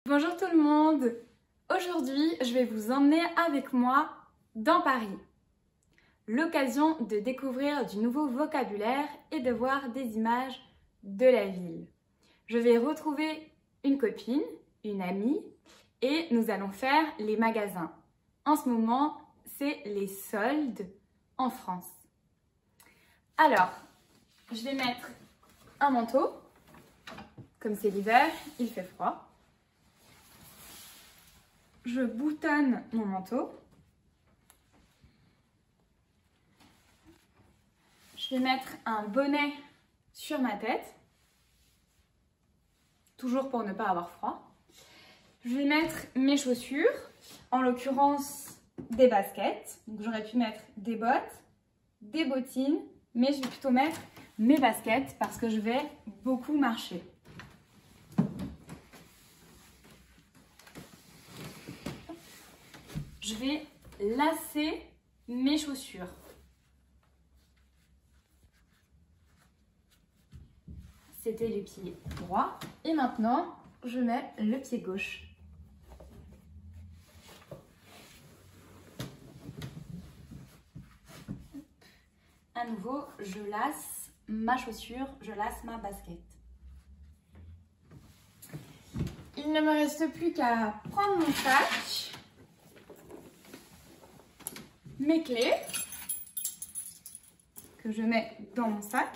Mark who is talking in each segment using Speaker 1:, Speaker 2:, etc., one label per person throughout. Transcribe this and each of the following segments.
Speaker 1: Bonjour tout le monde! Aujourd'hui, je vais vous emmener avec moi dans Paris. L'occasion de découvrir du nouveau vocabulaire et de voir des images de la ville. Je vais retrouver une copine, une amie et nous allons faire les magasins. En ce moment, c'est les soldes en France. Alors, je vais mettre un manteau. Comme c'est l'hiver, il fait froid. Je boutonne mon manteau. Je vais mettre un bonnet sur ma tête, toujours pour ne pas avoir froid. Je vais mettre mes chaussures, en l'occurrence des baskets. Donc j'aurais pu mettre des bottes, des bottines, mais je vais plutôt mettre mes baskets parce que je vais beaucoup marcher. Je vais lasser mes chaussures. C'était le pied droit. Et maintenant, je mets le pied gauche. À nouveau, je lasse ma chaussure, je lasse ma basket. Il ne me reste plus qu'à prendre mon sac, mes clés, que je mets dans mon sac,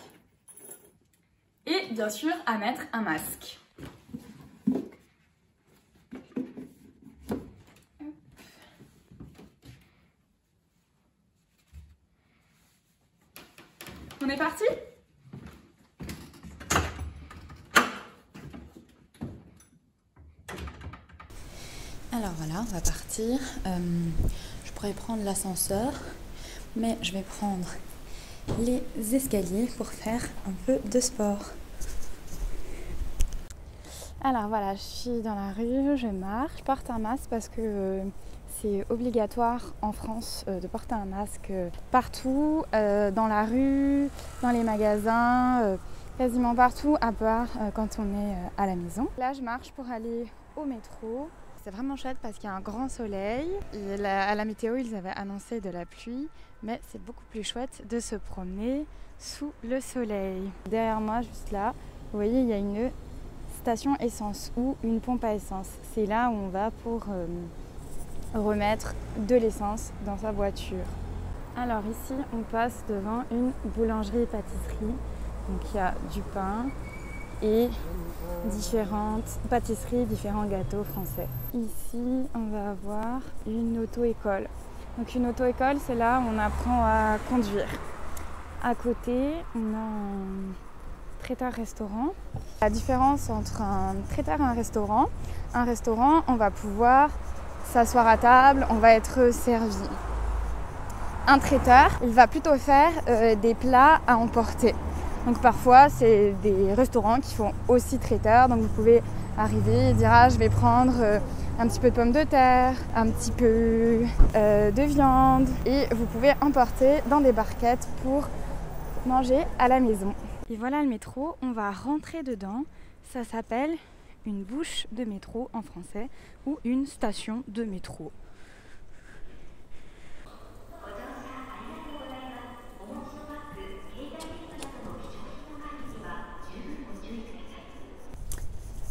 Speaker 1: et bien sûr à mettre un masque. On est parti?
Speaker 2: Alors voilà, on va partir. Je pourrais prendre l'ascenseur, mais je vais prendre les escaliers pour faire un peu de sport. Alors voilà, je suis dans la rue, je marche, je porte un masque parce que c'est obligatoire en France de porter un masque partout, dans la rue, dans les magasins, quasiment partout, à part quand on est à la maison. Là, je marche pour aller au métro. C'est vraiment chouette parce qu'il y a un grand soleil. À la météo, ils avaient annoncé de la pluie, mais c'est beaucoup plus chouette de se promener sous le soleil. Derrière moi, juste là, vous voyez, il y a une station essence ou une pompe à essence. C'est là où on va pour remettre de l'essence dans sa voiture. Alors ici, on passe devant une boulangerie-pâtisserie. Donc il y a du pain et différentes pâtisseries, différents gâteaux français. Ici, on va avoir une auto-école. Donc une auto-école, c'est là où on apprend à conduire. À côté, on a un traiteur-restaurant. La différence entre un traiteur et un restaurant, on va pouvoir s'asseoir à table, on va être servi. Un traiteur, il va plutôt faire des plats à emporter. Donc parfois, c'est des restaurants qui font aussi traiteur. Donc vous pouvez arriver et dire « Ah, je vais prendre un petit peu de pommes de terre, un petit peu de viande. » Et vous pouvez emporter dans des barquettes pour manger à la maison. Et voilà le métro, on va rentrer dedans. Ça s'appelle une bouche de métro en français ou une station de métro.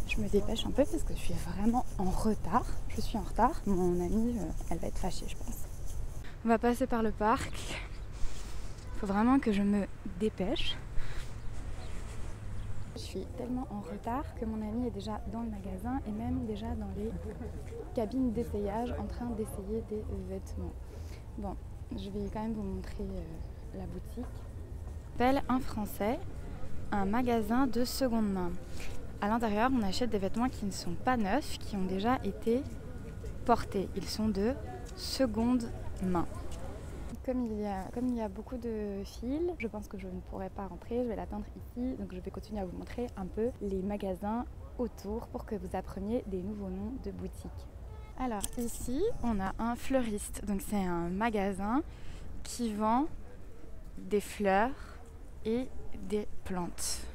Speaker 2: Je me dépêche un peu parce que je suis vraiment en retard. Je suis en retard. Mon amie, elle va être fâchée, je pense. On va passer par le parc. Il faut vraiment que je me dépêche. Je suis tellement en retard que mon amie est déjà dans le magasin et même déjà dans les cabines d'essayage en train d'essayer des vêtements. Bon, je vais quand même vous montrer la boutique. Appelle en français un magasin de seconde main. À l'intérieur, on achète des vêtements qui ne sont pas neufs, qui ont déjà été portés. Ils sont de seconde main. Comme il y a beaucoup de fils, je pense que je ne pourrai pas rentrer, je vais l'attendre ici. Donc je vais continuer à vous montrer un peu les magasins autour pour que vous appreniez des nouveaux noms de boutiques. Alors ici, on a un fleuriste. Donc c'est un magasin qui vend des fleurs et des plantes.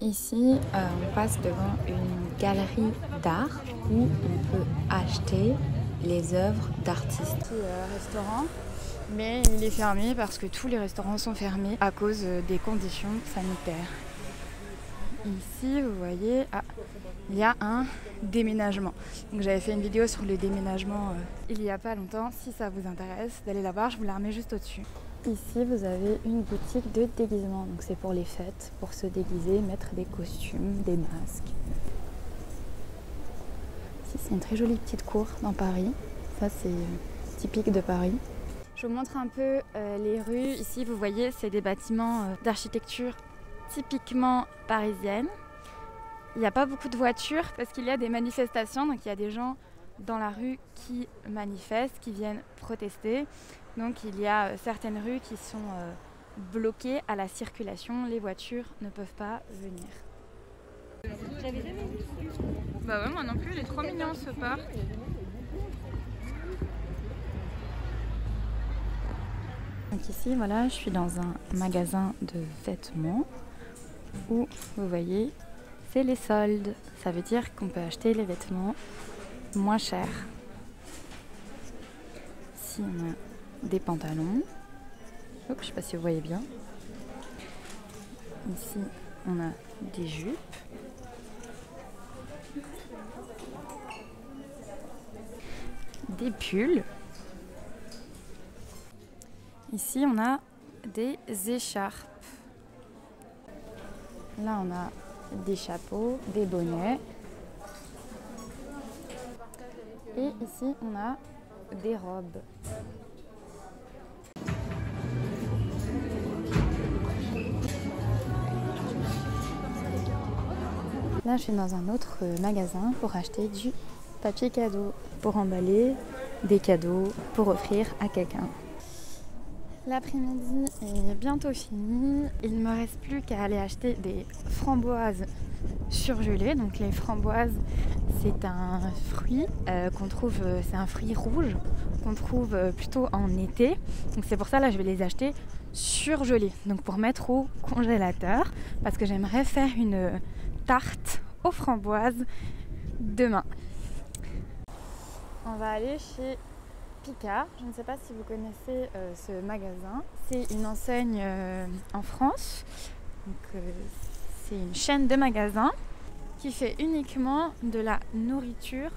Speaker 2: Ici, on passe devant une galerie d'art où on peut acheter les œuvres d'artistes. Petit restaurant, mais il est fermé parce que tous les restaurants sont fermés à cause des conditions sanitaires. Ici, vous voyez, il y a un déménagement. Donc j'avais fait une vidéo sur le déménagement il n'y a pas longtemps. Si ça vous intéresse d'aller la voir, je vous la remets juste au-dessus. Ici, vous avez une boutique de déguisement. Donc c'est pour les fêtes, pour se déguiser, mettre des costumes, des masques. Ici, c'est une très jolie petite cour dans Paris. Ça, c'est typique de Paris. Je vous montre un peu les rues. Ici, vous voyez, c'est des bâtiments d'architecture typiquement parisienne. Il n'y a pas beaucoup de voitures parce qu'il y a des manifestations, donc il y a des gens dans la rue qui manifestent, qui viennent protester. Donc il y a certaines rues qui sont bloquées à la circulation, les voitures ne peuvent pas venir. Bah ouais, moi non plus, il est trop mignon ce parc. Donc ici, voilà, je suis dans un magasin de vêtements où, vous voyez, c'est les soldes. Ça veut dire qu'on peut acheter les vêtements moins chers. Ici, on a des pantalons. Hop, je ne sais pas si vous voyez bien. Ici, on a des jupes. Des pulls. Ici, on a des écharpes. Là, on a des chapeaux, des bonnets. Et ici, on a des robes. Là, je suis dans un autre magasin pour acheter du papier cadeau, pour emballer des cadeaux, pour offrir à quelqu'un. L'après-midi est bientôt fini. Il ne me reste plus qu'à aller acheter des framboises surgelées. Donc les framboises, c'est un fruit qu'on trouve, c'est un fruit rouge qu'on trouve plutôt en été. Donc c'est pour ça là je vais les acheter surgelées. Donc pour mettre au congélateur parce que j'aimerais faire une tarte aux framboises demain. On va aller chez Picard, je ne sais pas si vous connaissez ce magasin. C'est une enseigne en France. C'est une chaîne de magasins qui fait uniquement de la nourriture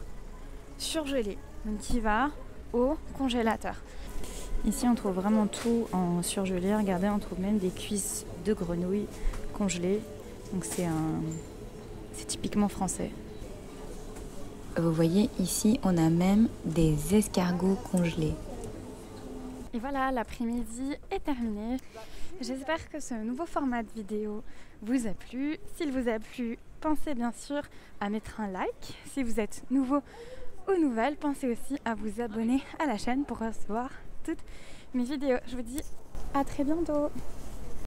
Speaker 2: surgelée, donc qui va au congélateur. Ici, on trouve vraiment tout en surgelé. Regardez, on trouve même des cuisses de grenouilles congelées. Donc c'est typiquement français. Vous voyez ici, on a même des escargots congelés. Et voilà, l'après-midi est terminé. J'espère que ce nouveau format de vidéo vous a plu. S'il vous a plu, pensez bien sûr à mettre un like. Si vous êtes nouveau ou nouvelle, pensez aussi à vous abonner à la chaîne pour recevoir toutes mes vidéos. Je vous dis à très bientôt.